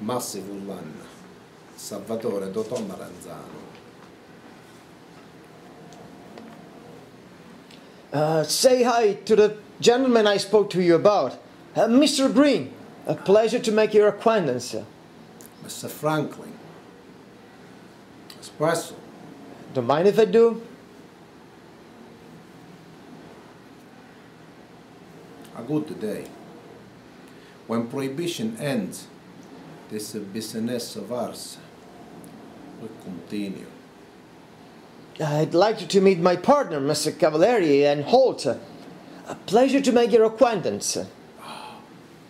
Massi Furlan, Salvatore Maranzano. Say hi to the gentleman I spoke to you about. Mr. Green, a pleasure to make your acquaintance. Mr. Franklin. Espresso. Don't mind if I do? A good day. When prohibition ends, this business of ours will continue. I'd like you to meet my partner, Mr. Cavalieri, and Holt. A pleasure to make your acquaintance.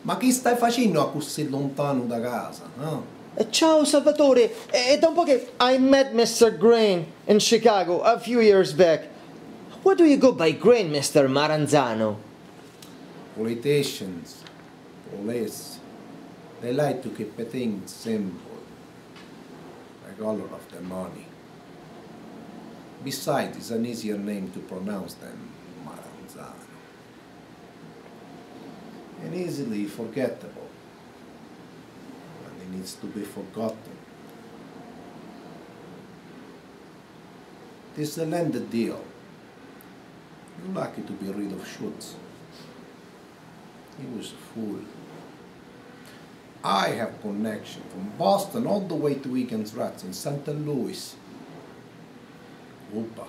Ma chi stai facendo così lontano da casa? Ciao, Salvatore. Don't forget, I met Mr. Green in Chicago a few years back. Where do you go by Green, Mr. Maranzano? Politicians, police, they like to keep things simple, the color of the money. Besides, it's an easier name to pronounce than Maranzano. And easily forgettable, and it needs to be forgotten. This is a landed deal. You're lucky to be rid of Schultz. He was a fool. I have connection from Boston all the way to Egan's Rats in St. Louis. Upa.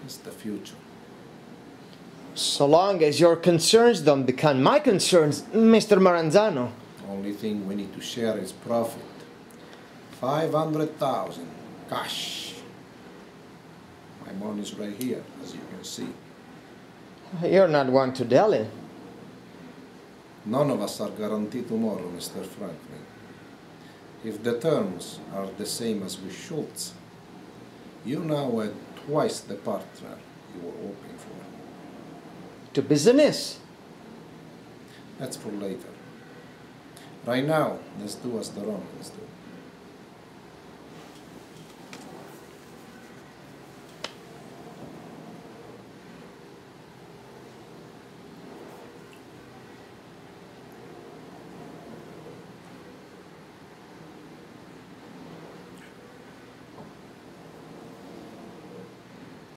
It's the future. So long as your concerns don't become my concerns, Mr. Maranzano. Only thing we need to share is profit. 500,000 cash. My money's right here, as you can see. You're not one to dally. None of us are guaranteed tomorrow, Mr. Franklin. If the terms are the same as with Schultz, you now had twice the partner you were hoping for. To business. That's for later. Right now, let's do as the Romans do.